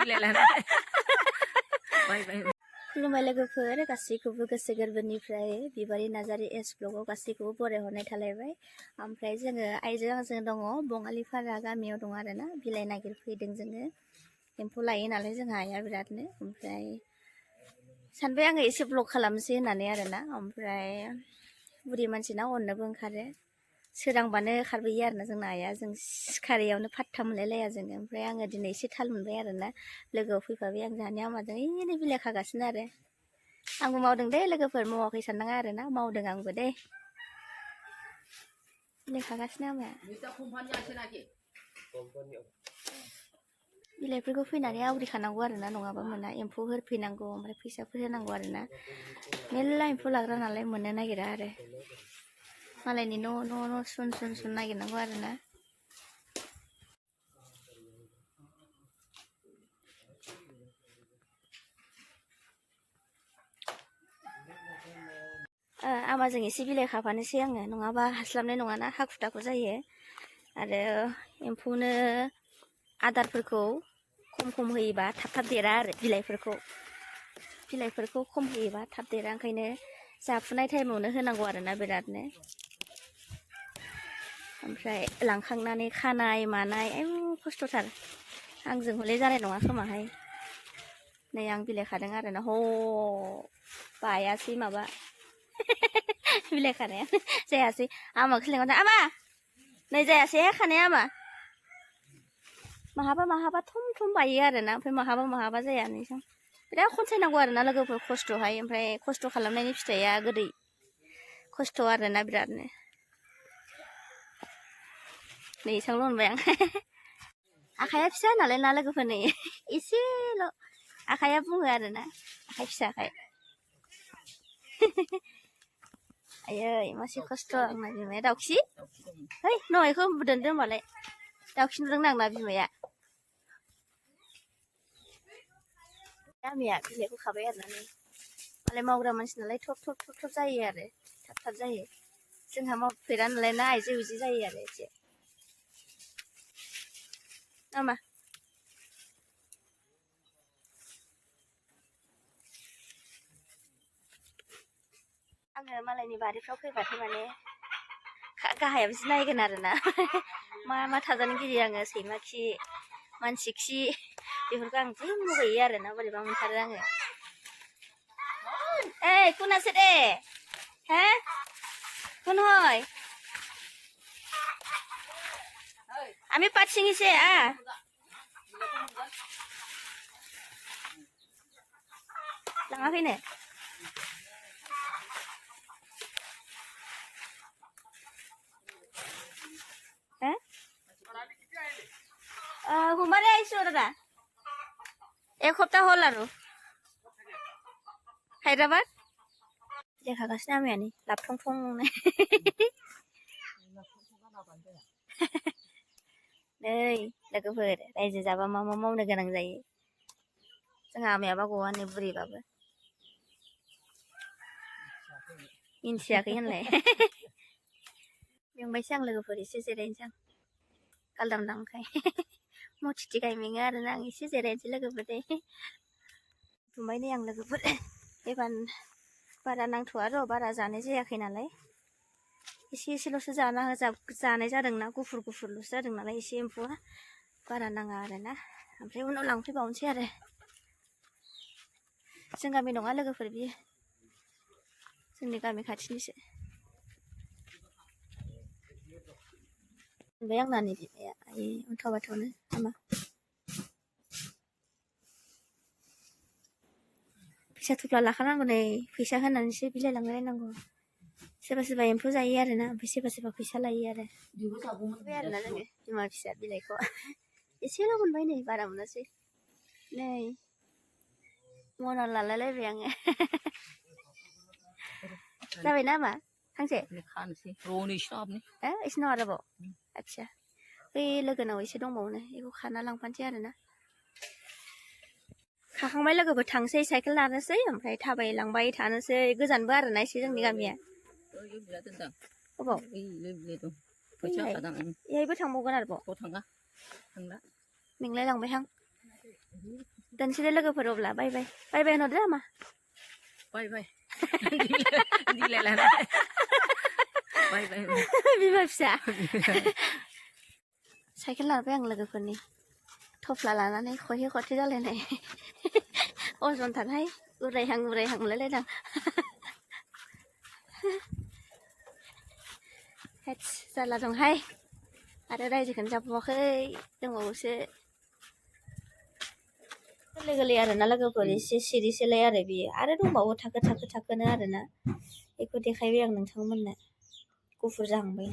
मिलायलाना बाय बाय खुलुमबाय लोगोफोर गासैखौबो गोसो गोरबोनिफ्राय बिबारि नार्जारि एस ब्लगाव गासैखौबो बरायहरनाय थालायबाय ओमफ्राय जोङो आइजो आंजों दङ बङालिपारा गामियाव दङ आरोना बिलाइ नागिरफैदों जोङो एम्फौ लायो नालाय जोंहा आइया बिरादनो ओमफ्राय सानबाय आङो एसे ब्लग खालामनोसै होननानै आरोना ओमफ्राय बुरि मानसिना अननोबो ओंखारो सोरांबानो खारबोयो आरोना जोंना आइया जों सिखारियावनो फात्ता मोनलायलाया जोङो ओमफ्राय आङो दिनै एसे थाल मोनबाय आरोना लोगोआव फैफाबाय आं जोंहानि आमाजों ओरैनो बिलाइ खागासिनो आरो आंबो मावदों दे लोगोफोर मावाखै साननाङा आरोना मावदों आंबो दे बिलाइ खागासिनो आमाया बिलाइफोरखौ फैनानै आवरिखानांगौ आरोना नङाबा मोना एम्फौफोर फैनांगौ ओमफ्राय फैसाफोर होनांगौ आरोना मेरला एम्फौ लाग्रा नालाय मोननो नागिरा आरो मालायनि न' सुन नागिरनांगौ आरोना आमाजों एसे बिलाइ खाफानोसै आङो नङाबा हास्लाबनाय नङाना हाखु दाखु जायो आरो एम्फौनो आदारफोरखौ खम होयोबा थाब देरा आरो बिलाइफोरखौ खम होयोबा थाब देरा ओंखायनो जाफुनाय टाइमावनो होनांगौ आरोना बिरादनो ओमफ्राय लांखांनानै खानाय मानाय खस्थ'थार आंजों हले जानाय नङा खोमाहाय नै आं बिलाइ खादों आरोना बायासै माबा बिलाइ खानाया जायासै आमाखौ लिंहरदों आमा नै जायासै खानाया आमा माहाबा थम बायो आरोना ओमफ्राय माहाबा जाया नैसां बिराद खनसायनांगौ आरोना लोगोफोर खस्थ'हाय ओमफ्राय खस्थ' खालामनायनि फिथाइया गोदै खस्थ' आरोना बिरादनो नै इसांल' मोनबाय आं आखाइया फिसा नालाय ना लोगोफोर नै एसेल' आखाइया बुङो आरोना आखाइ फिसाखाय आयै मासे खस्थ' आंना बिमाया दाउखि है न' इखौ दोनदो होमबालाय दाउखि नुदों आंना बिमाया गामिया बिलाइखौ खाबाय आरोना नै मालाय मावग्रा मानसि नालाय थब जायो आरो थाब जायो जोंहा मावफेरा नालाय ना आइजो बिदि जायो आरो एसे नामा आङो मालायनि बारिफ्राव फैबाथाय माने गाहायाव बिदि नायगोन आरोना मा थाजानो गियो आङो सैमा खि मानसि खि बेफोरखौ आं जि मुगैयो आरोना बोरैबा मोनथारो आङो কোন আছে রে হ্যাঁ কোন হয় আমি পাট ছিঙিছে लाङाखैनो সোমবাৰে আহিছো দাদা এসপ্তাহ হ'ল আৰু হায়দ্ৰাবাদ देखागासिनो आमायानो लाबथं थंनो नै लोगोफोर रायजो जाबा मा मावनो गोनां जायो जोंहा आमायाबा गवानो बुरैबाबो मिन्थियाखै होनलाय मेंबायसो आं लोगोफोर एसे जिरायनोसै आं गालदामदांखाय मथिथि गाय मेङो आरोना आं एसे जिरायनोसै लोगोफोर दे बुंबाय नै आं लोगोफोर एबार बारा नांथ'आ र' बारा जानाय जायाखै नालाय एसेल'सो जानाय जादोंना गुफुरल'सो जादों नालाय एसे एम्फौआ बारा नाङा आरोना ओमफ्राय उनाव लांफैबावनोसै आरो जों गामि नङा लोगोफोर बियो जोंनि गामि खाथिनिसो ओमफ्राय आंना नै बिमाया आयै अन्थाव बाथावनो हामा फैसा थुफ्ला लाखानांगौ नै फैसा होनानैसो बिलाइ लांलायनांगौ सोरबा एम्फौ जायो आरोना ओमफ्राय सोरबा फैसा लायो आरो मोनबाय आरोना जोङो बिमा फिसा बिलाइखौ एसेल' मोनबाय नै बारा मोनासै नै मना लालायलायबाय आङो जाबाय ना मा थांसै इसिनाव आरोबाव आदसा बै लोगोनाव एसे दंबावोनो बेखौ खाना लांफानोसै आरोना खाखांबाय लोगोफोर थांसै साइकेल लानोसै ओमफ्राय थाबायलांबाय थानोसै गोजानबो आरोना एसे जोंनि गामिया अबाव बेहायबो थांबावगोन आरोबाव मेंलाय लांबायहां दोनसै दे लोगोफोर अब्ला बाय बाय बाय बाय होनहरदो नामा बाय बाय दिलायलाना बाय बाय बिमा फिसा साइकेल लाबाय आं लोगोफोरनि थफ्ला लानानै खहे खथे जालायनाय अजन थानाय उरायहां मोनलायलायदां हेत्स जारला दंहाय आरो रायजोखौनो जाबावाखै दंबावोसो गोरलै गोरलै आरोना लोगोफोर एसे सिरिसोलाय आरो बियो आरो दंबावो थाखोनो आरोना बेखौ देखायबाय आं नोंथांमोननो गुफुर जाहांबाय